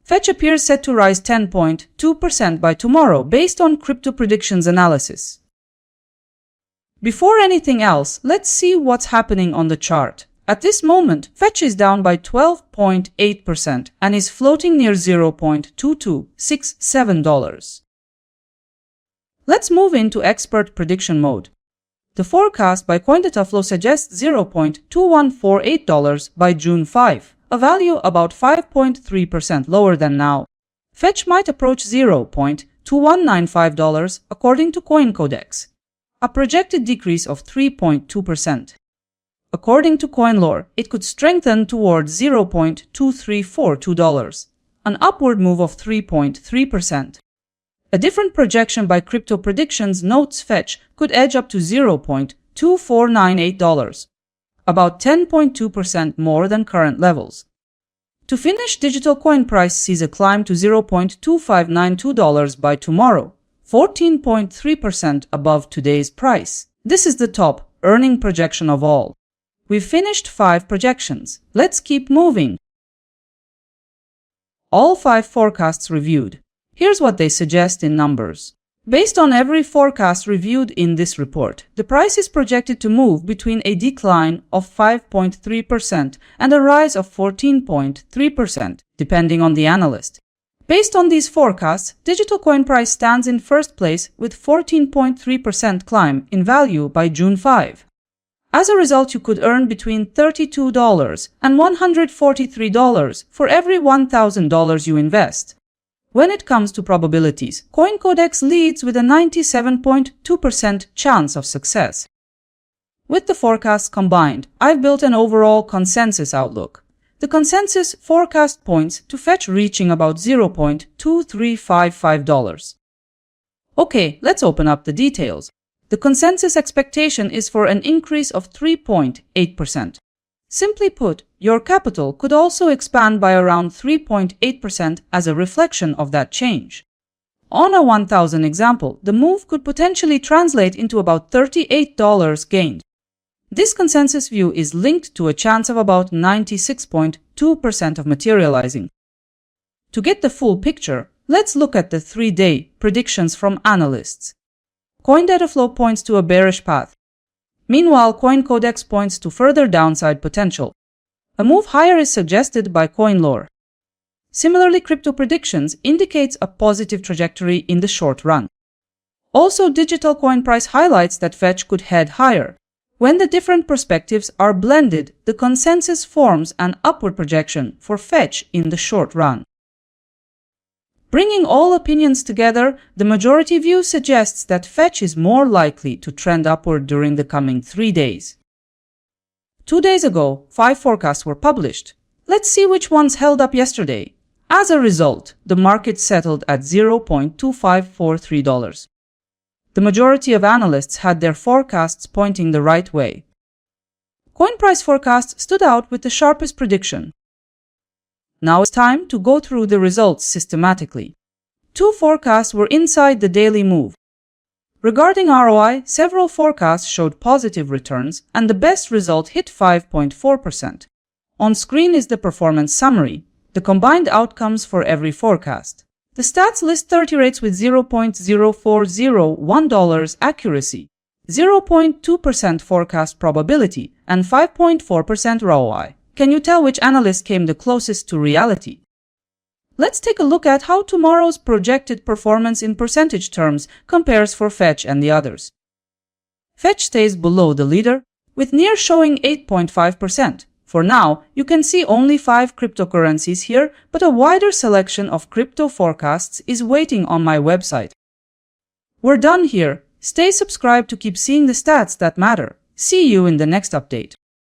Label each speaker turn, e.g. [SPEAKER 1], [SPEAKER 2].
[SPEAKER 1] Fetch appears set to rise 10.2% by tomorrow based on crypto predictions analysis. Before anything else, let's see what's happening on the chart. At this moment, Fetch is down by 12.8% and is floating near $0.2267. Let's move into expert prediction mode. The forecast by CoinDataFlow suggests $0.2148 by June 5, a value about 5.3% lower than now. Fetch might approach $0.2195 according to CoinCodex, a projected decrease of 3.2%. According to CoinLore, it could strengthen towards $0.2342, an upward move of 3.3%. A different projection by Crypto Predictions notes Fetch could edge up to $0.2498, about 10.2% more than current levels. To finish, digital coin price sees a climb to $0.2592 by tomorrow, 14.3% above today's price. This is the top earning projection of all. We've finished 5 projections. Let's keep moving. All 5 forecasts reviewed. Here's what they suggest in numbers. Based on every forecast reviewed in this report, the price is projected to move between a decline of 5.3% and a rise of 14.3%, depending on the analyst. Based on these forecasts, digital coin price stands in first place with 14.3% climb in value by June 5. As a result, you could earn between $32 and $143 for every $1,000 you invest. When it comes to probabilities, CoinCodex leads with a 97.2% chance of success. With the forecasts combined, I've built an overall consensus outlook. The consensus forecast points to Fetch reaching about $0.2355. Okay, let's open up the details. The consensus expectation is for an increase of 3.8%. Simply put, your capital could also expand by around 3.8% as a reflection of that change. On a 1,000 example, the move could potentially translate into about $38 gained. This consensus view is linked to a chance of about 96.2% of materializing. To get the full picture, let's look at the 3-day predictions from analysts. CoinDataFlow points to a bearish path. Meanwhile, CoinCodex points to further downside potential. A move higher is suggested by CoinLore. Similarly, Crypto Predictions indicates a positive trajectory in the short run. Also, digital coin price highlights that Fetch could head higher. When the different perspectives are blended, the consensus forms an upward projection for Fetch in the short run. Bringing all opinions together, the majority view suggests that Fetch is more likely to trend upward during the coming 3 days. 2 days ago, 5 forecasts were published. Let's see which ones held up yesterday. As a result, the market settled at $0.2543. The majority of analysts had their forecasts pointing the right way. Coin price forecast stood out with the sharpest prediction. Now it's time to go through the results systematically. 2 forecasts were inside the daily move. Regarding ROI, several forecasts showed positive returns, and the best result hit 5.4%. On screen is the performance summary, the combined outcomes for every forecast. The stats list 30 rates with $0.0401 accuracy, 0.2% forecast probability, and 5.4% ROI. Can you tell which analyst came the closest to reality? Let's take a look at how tomorrow's projected performance in percentage terms compares for Fetch and the others. Fetch stays below the leader, with near showing 8.5%. For now, you can see only 5 cryptocurrencies here, but a wider selection of crypto forecasts is waiting on my website. We're done here. Stay subscribed to keep seeing the stats that matter. See you in the next update.